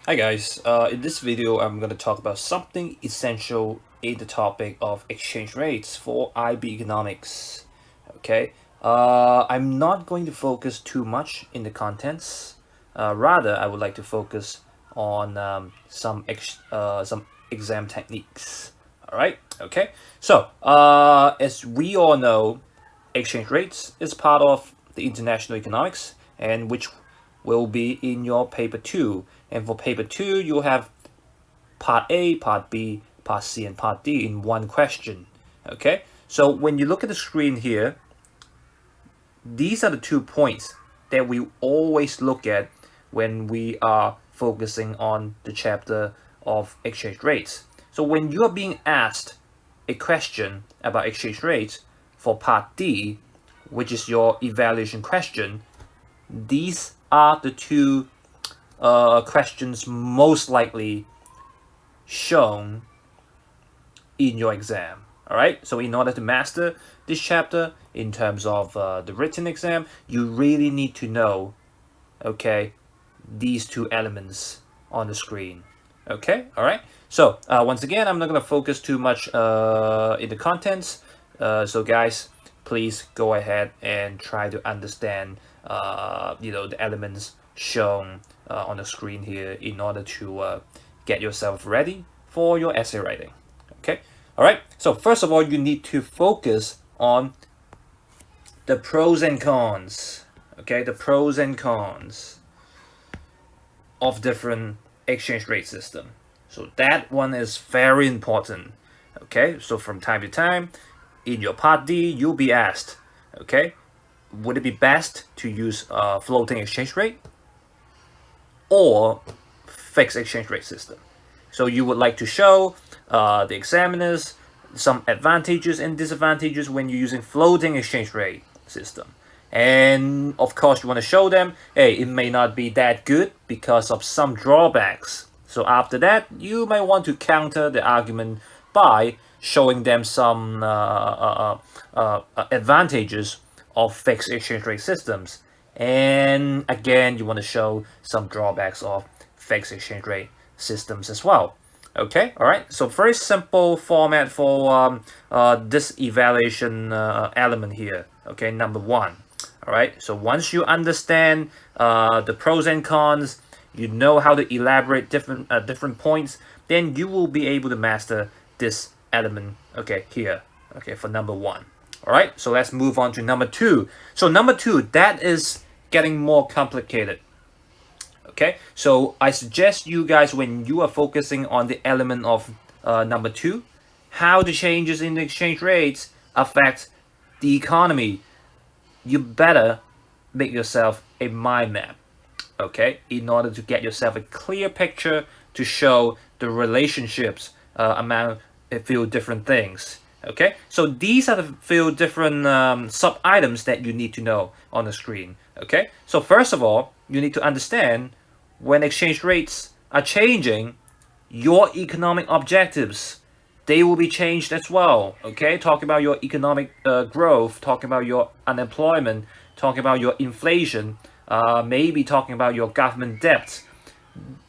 Hi guys, in this video I'm going to talk about something essential in the topic of exchange rates for IB economics. Okay, I'm not going to focus too much in the contents. Rather, I would like to focus on some exam techniques. All right, okay. So, as we all know, exchange rates is part of the international economics, and which will be in your paper 2. And for paper 2, you have part A, part B, part C, and part D in one question. Okay, so when you look at the screen here, these are the 2 points that we always look at when we are focusing on the chapter of exchange rates. So when you are being asked a question about exchange rates for part D, which is your evaluation question, these are the 2 questions most likely shown in your exam. All right, so in order to master this chapter in terms of the written exam, you really need to know, okay, these 2 elements on the screen. Okay, all right. So once again, I'm not going to focus too much in the contents. So guys, please go ahead and try to understand, the elements shown on the screen here in order to get yourself ready for your essay writing. Okay, all right. So first of all, you need to focus on the pros and cons. Okay, the pros and cons of different exchange rate system. So that one is very important. Okay, so from time to time in your part D, you'll be asked, okay, would it be best to use a floating exchange rate or fixed exchange rate system? So you would like to show the examiners some advantages and disadvantages when you're using floating exchange rate system. And of course, you want to show them, hey, it may not be that good because of some drawbacks. So after that, you might want to counter the argument by showing them some advantages of fixed exchange rate systems. And again, you want to show some drawbacks of fixed exchange rate systems as well. Okay, all right. So very simple format for this evaluation element here. Okay, number 1. All right. So once you understand the pros and cons, you know how to elaborate different points, then you will be able to master this element. Okay, here. Okay, for number 1. All right. So let's move on to number 2. So number 2, that is getting more complicated. Okay, so I suggest you guys, when you are focusing on the element of number 2, how the changes in the exchange rates affect the economy, you better make yourself a mind map, okay, in order to get yourself a clear picture to show the relationships among a few different things. Okay, so these are the few different sub items that you need to know on the screen. Okay, so first of all, you need to understand when exchange rates are changing, your economic objectives, they will be changed as well. Okay, talking about your economic growth, talking about your unemployment, talking about your inflation, maybe talking about your government debt,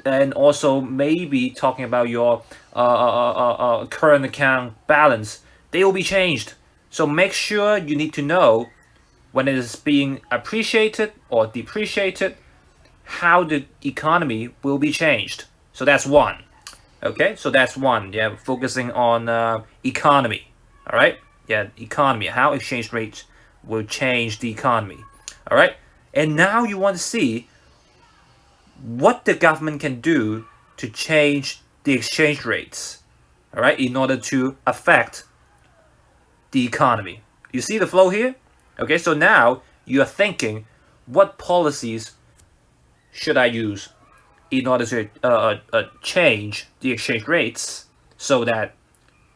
and also maybe talking about your current account balance. They will be changed. So make sure you need to know when it is being appreciated or depreciated, how the economy will be changed. So that's 1. Okay, so that's 1. Yeah, focusing on economy. All right, yeah, economy, how exchange rates will change the economy. All right, and now you want to see what the government can do to change the exchange rates. All right, in order to affect the economy. You see the flow here? Okay, so now you are thinking, what policies should I use in order to change the exchange rates so that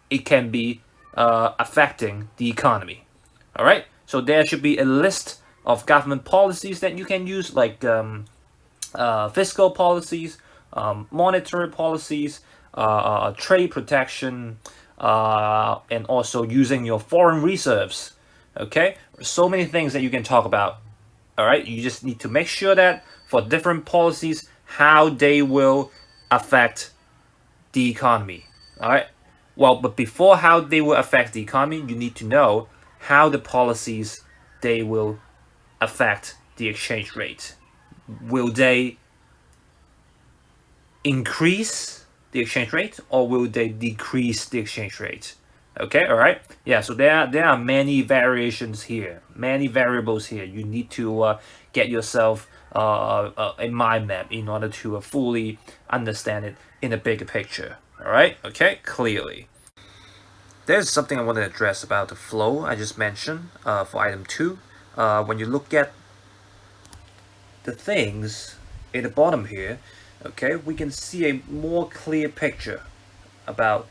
it can be affecting the economy? All right, so there should be a list of government policies that you can use, like fiscal policies, monetary policies, trade protection, and also using your foreign reserves. Okay, so many things that you can talk about. All right, you just need to make sure that for different policies, how they will affect the economy. All right. Well, but before how they will affect the economy, you need to know how the policies they will affect the exchange rate. Will they increase the exchange rate or will they decrease the exchange rate? Okay, all right. Yeah, so there are many variations here, many variables here. You need to get yourself a mind map in order to fully understand it in a bigger picture. All right, okay, clearly. There's something I want to address about the flow I just mentioned for item 2. When you look at the things in the bottom here, okay, we can see a more clear picture about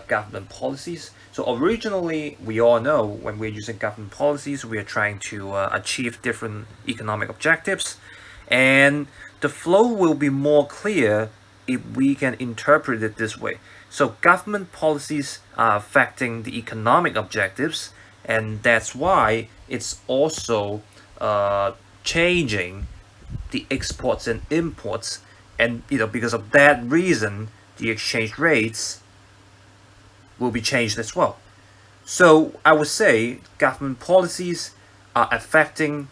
government policies. So originally, we all know when we're using government policies, we are trying to achieve different economic objectives, and the flow will be more clear if we can interpret it this way. So government policies are affecting the economic objectives, and that's why it's also changing the exports and imports, and because of that reason, the exchange rates will be changed as well. So I would say government policies are affecting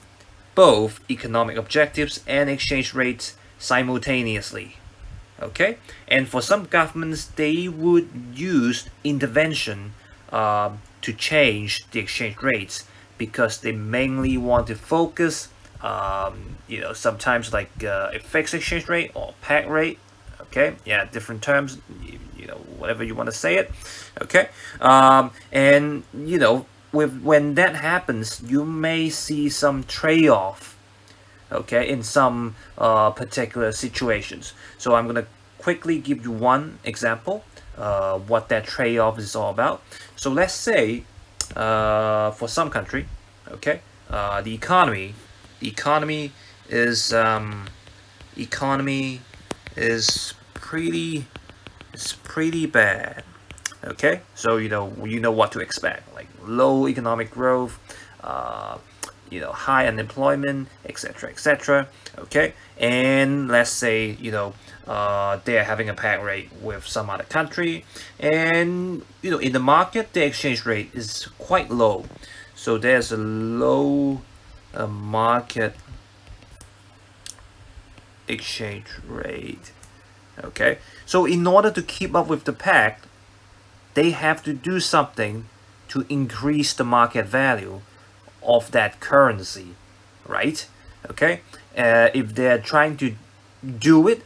both economic objectives and exchange rates simultaneously. Okay, and for some governments, they would use intervention to change the exchange rates because they mainly want to focus, sometimes like a fixed exchange rate or peg rate. Okay, yeah, different terms, whatever you want to say it. Okay, and when that happens, you may see some trade-off, okay, in some particular situations. So I'm gonna quickly give you one example what that trade-off is all about. So let's say for some country, okay, the economy is pretty bad. Okay, so you know what to expect, like low economic growth, high unemployment, etc. Okay, and let's say they're having a peg rate with some other country, and in the market the exchange rate is quite low, so there's a low market exchange rate. Okay, so in order to keep up with the peg, they have to do something to increase the market value of that currency, right? Okay, if they're trying to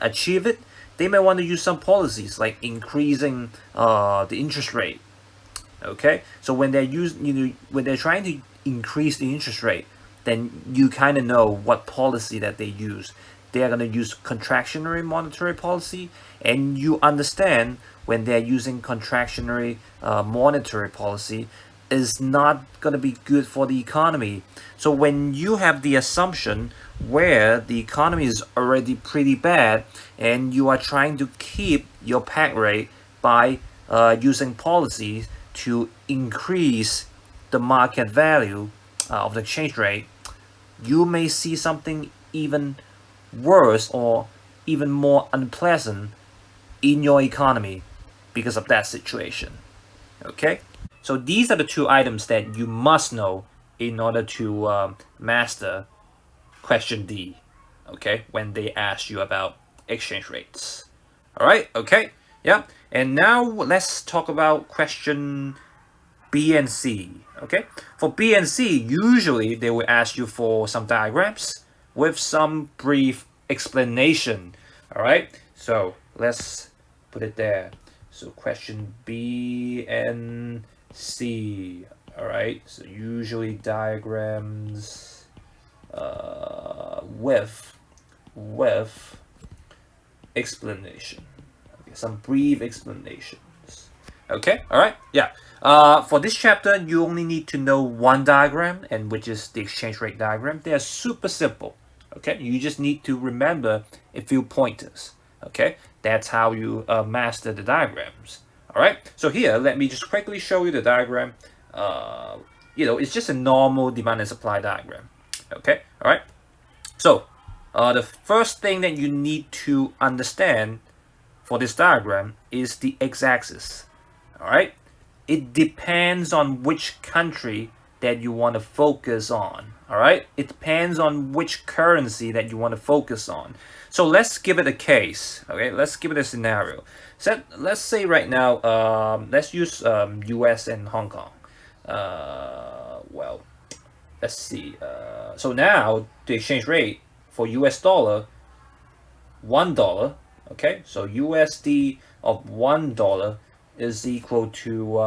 achieve it, they may want to use some policies like increasing the interest rate. Okay, so when when they're trying to increase the interest rate, then you kind of know what policy that they use. They are going to use contractionary monetary policy, and you understand when they're using contractionary monetary policy is not going to be good for the economy. So when you have the assumption where the economy is already pretty bad and you are trying to keep your peg rate by using policies to increase the market value of the exchange rate, you may see something even worse or even more unpleasant in your economy because of that situation. Okay, so these are the two items that you must know in order to master question D. Okay, when they ask you about exchange rates. All right. Okay. Yeah. And now let's talk about question B and C. Okay, for B and C, usually they will ask you for some diagrams with some brief explanation. All right, so let's put it there. So question B and C. All right, so usually diagrams with explanation. Okay, some brief explanations. Okay, all right, yeah. For this chapter, you only need to know one diagram, and which is the exchange rate diagram. They are super simple. Okay, you just need to remember a few pointers. Okay, that's how you master the diagrams. All right, so here, let me just quickly show you the diagram. It's just a normal demand and supply diagram. Okay, all right. So the first thing that you need to understand for this diagram is the x-axis. All right, it depends on which country that you want to focus on. All right, it depends on which currency that you want to focus on. So let's give it a case. Okay, let's give it a scenario. So let's say right now, let's use US and Hong Kong. Well, let's see. So now the exchange rate for US dollar, $1. Okay, so USD of $1 is equal to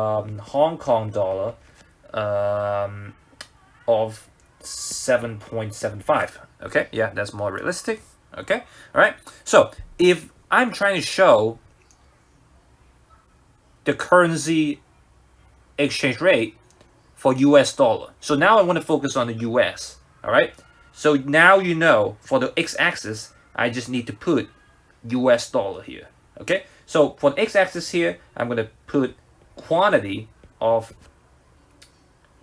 Hong Kong dollar of 7.75. Okay, yeah, that's more realistic. Okay, all right. So if I'm trying to show the currency exchange rate for US dollar, so now I want to focus on the US. All right. So now you know for the x-axis, I just need to put US dollar here. Okay. So for the x-axis here, I'm going to put quantity of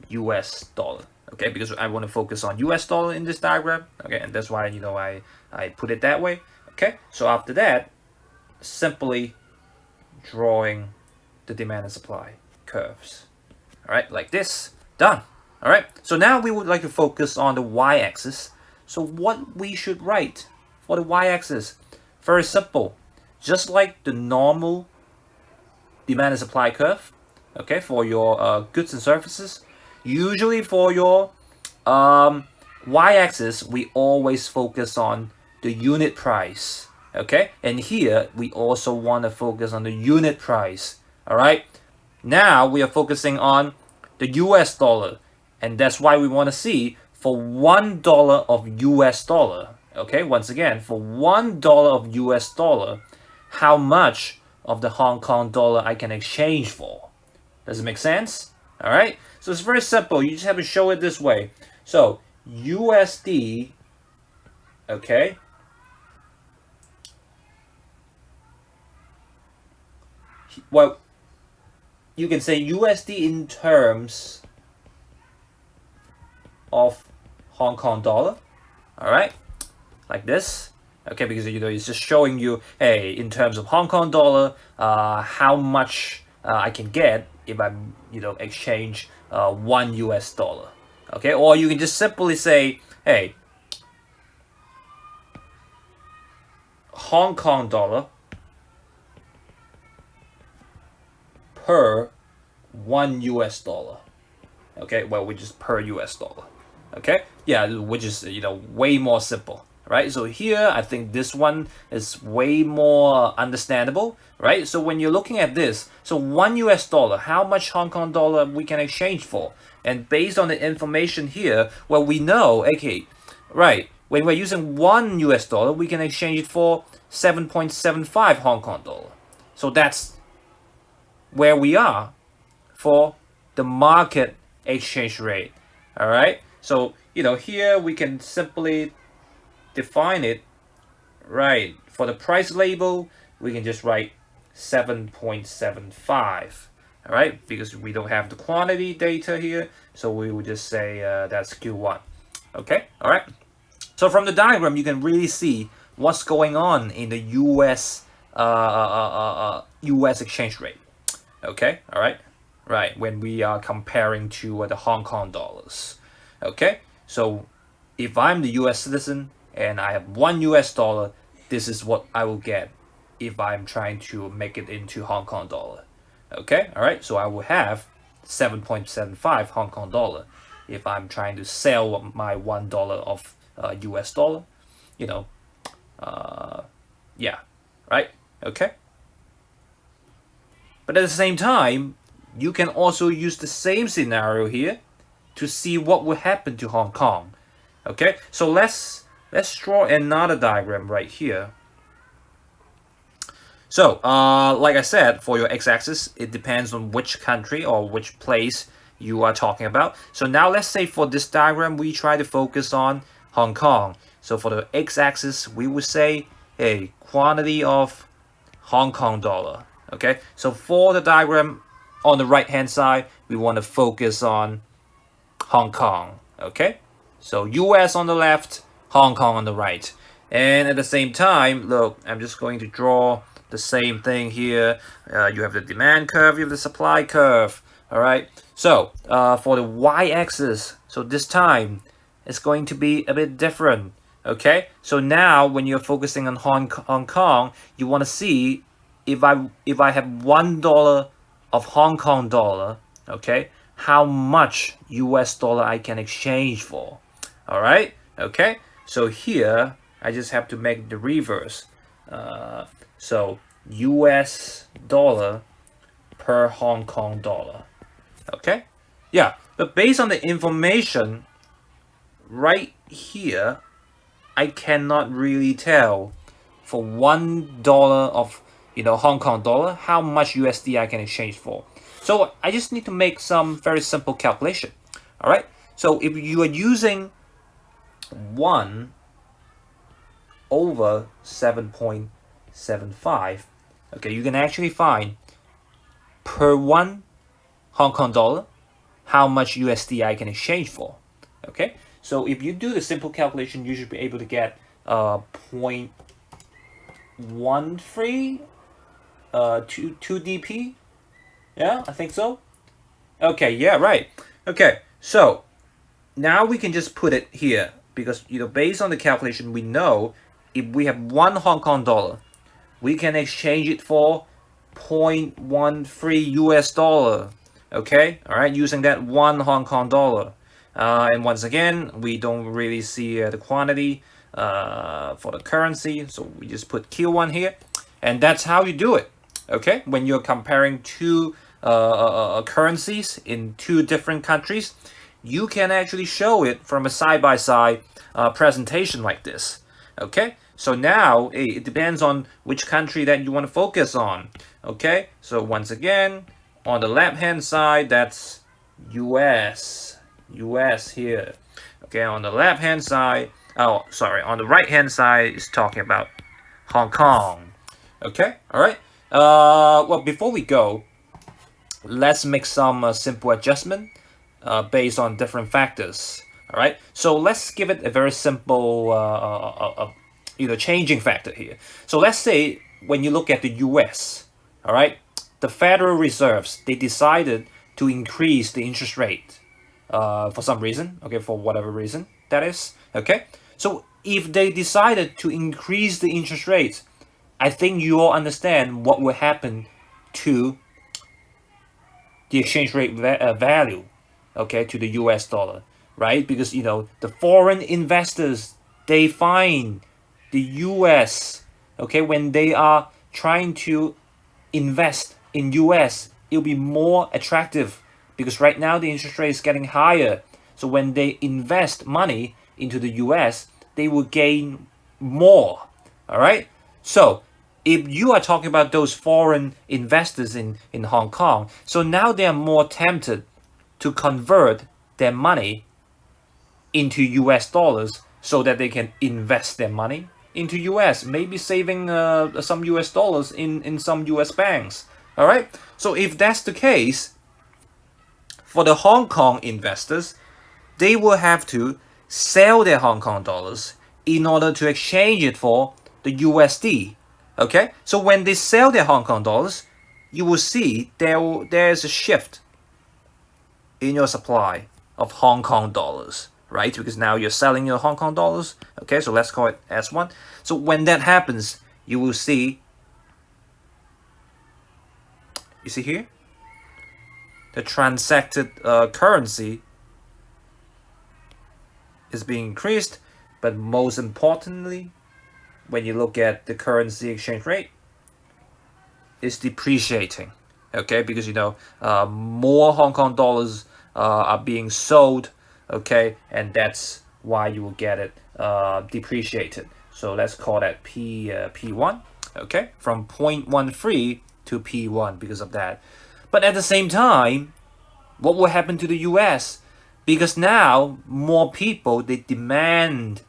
US dollar. Okay, because I want to focus on US dollar in this diagram. Okay, and that's why I put it that way. Okay, so after that, simply drawing the demand and supply curves. All right, like this. Done. All right, so now we would like to focus on the y-axis. So what we should write for the y-axis? Very simple. Just like the normal demand and supply curve, okay, for your goods and services, usually for your y-axis, we always focus on the unit price, okay? And here, we also want to focus on the unit price, all right? Now, we are focusing on the US dollar, and that's why we want to see for $1 of US dollar, okay? Once again, for $1 of US dollar, how much of the Hong Kong dollar I can exchange for. Does it make sense? All right. So it's very simple. You just have to show it this way. So USD, okay. Well, you can say USD in terms of Hong Kong dollar. All right. Like this. Okay, because it's just showing you, hey, in terms of Hong Kong dollar, how much I can get if I, exchange $1 US. Okay, or you can just simply say, hey, Hong Kong dollar per $1 US. Okay, well, which is per US dollar. Okay, yeah, which is way more simple. Right, so here I think this one is way more understandable, right? So when you're looking at this, so $1 US, how much Hong Kong dollar we can exchange for? And based on the information here, well, we know, okay, right, when we're using $1 US, we can exchange it for 7.75 Hong Kong dollar. So that's where we are for the market exchange rate. All right, so here we can simply define it, right? For the price label, we can just write 7.75, all right? Because we don't have the quantity data here, so we would just say that's Q1, okay? All right. So from the diagram, you can really see what's going on in the US US exchange rate, okay? All right, right. When we are comparing to the Hong Kong dollars, okay? So if I'm the US citizen and I have $1 US, this is what I will get if I'm trying to make it into Hong Kong dollar. Okay, all right, so I will have 7.75 Hong Kong dollar if I'm trying to sell my $1 of US dollar, yeah, right, okay. But at the same time, you can also use the same scenario here to see what will happen to Hong Kong. Okay, so let's draw another diagram right here. So, like I said, for your x-axis, it depends on which country or which place you are talking about. So now let's say for this diagram, we try to focus on Hong Kong. So for the x-axis, we would say, hey, quantity of Hong Kong dollar. Okay, so for the diagram on the right-hand side, we want to focus on Hong Kong. Okay, so US on the left, Hong Kong on the right. And at the same time, look, I'm just going to draw the same thing here. You have the demand curve, you have the supply curve. All right. So for the y-axis, so this time it's going to be a bit different. Okay. So now when you're focusing on Hong Kong, you want to see if I have $1 of Hong Kong dollar, okay, how much US dollar I can exchange for. All right. Okay. So here I just have to make the reverse. So US dollar per Hong Kong dollar. Okay. Yeah. But based on the information right here, I cannot really tell for $1 of Hong Kong dollar how much USD I can exchange for. So I just need to make some very simple calculation. All right. So if you are using 1 over 7.75, okay, you can actually find per 1 Hong Kong dollar how much USD I can exchange for. Okay. So if you do the simple calculation, you should be able to get 0.13 2 DP. Yeah, I think so. Okay, yeah, right. Okay, so now we can just put it here because based on the calculation, we know if we have 1 Hong Kong dollar, we can exchange it for 0.13 US dollar. Okay, all right, using that 1 Hong Kong dollar. And once again, we don't really see the quantity for the currency, so we just put Q1 here, and that's how you do it. Okay, when you're comparing two currencies in two different countries, you can actually show it from a side-by-side presentation like this. Okay, so now it depends on which country that you want to focus on. Okay, so once again, on the left-hand side, that's US here. Okay, on the left-hand side, on the right-hand side is talking about Hong Kong. Okay, all right. Well, before we go, let's make some simple adjustment based on different factors. All right. So let's give it a very simple, changing factor here. So let's say when you look at the U.S., all right, the Federal Reserves, they decided to increase the interest rate for some reason. Okay, for whatever reason that is. Okay. So if they decided to increase the interest rates, I think you all understand what will happen to the exchange rate value, okay, to the US dollar, right? Because, the foreign investors, they find the US, okay, when they are trying to invest in US, it'll be more attractive because right now the interest rate is getting higher. So when they invest money into the US, they will gain more, all right? So if you are talking about those foreign investors in Hong Kong, so now they are more tempted to convert their money into US dollars so that they can invest their money into US, maybe saving some US dollars in some US banks. All right. So if that's the case, for the Hong Kong investors, they will have to sell their Hong Kong dollars in order to exchange it for the USD. Okay, so when they sell their Hong Kong dollars, you will see there's a shift in your supply of Hong Kong dollars, right? Because now you're selling your Hong Kong dollars. Okay, so let's call it S1. So when that happens, you will see, you see here, the transacted currency is being increased, but most importantly, when you look at the currency exchange rate, it's depreciating. Okay, because more Hong Kong dollars are being sold. Okay, and that's why you will get it depreciated. So let's call that P1. Okay, from 0.13 to P1 because of that. But at the same time, what will happen to the US? Because now more people, they demand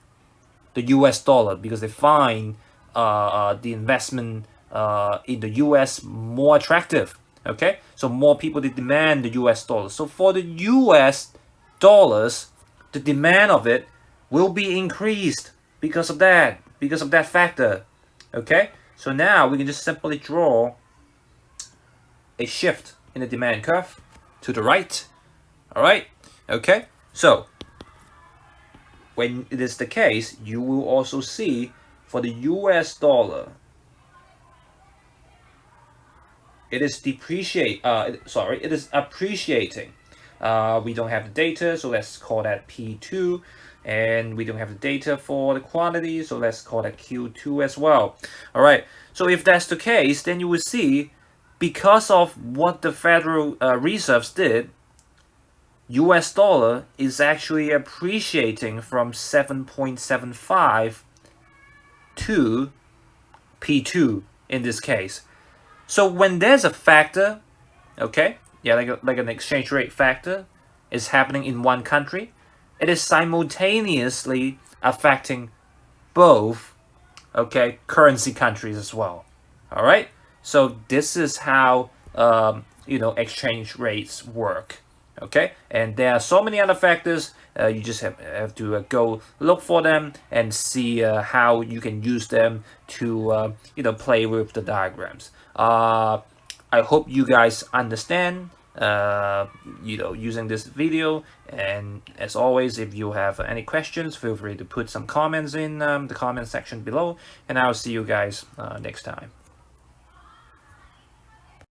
the US dollar because they find the investment in the US more attractive. Okay, so more people, they demand the US dollar. So for the US dollars, the demand of it will be increased because of that factor. Okay, So now we can just simply draw a shift in the demand curve to the right. All right, okay. So when it is the case, you will also see for the US dollar, it is it is appreciating. We don't have the data, so let's call that P2. And we don't have the data for the quantity, so let's call that Q2 as well. All right, so if that's the case, then you will see, because of what the Federal Reserves did, US dollar is actually appreciating from 7.75 to P2 in this case. So when there's a factor, okay, yeah, like an exchange rate factor is happening in one country, it is simultaneously affecting both, okay, currency countries as well. All right, so this is how exchange rates work. Okay, and there are so many other factors. You just have to go look for them and see how you can use them to play with the diagrams. I hope you guys understand using this video, and as always, if you have any questions, feel free to put some comments in the comment section below, and I'll see you guys next time.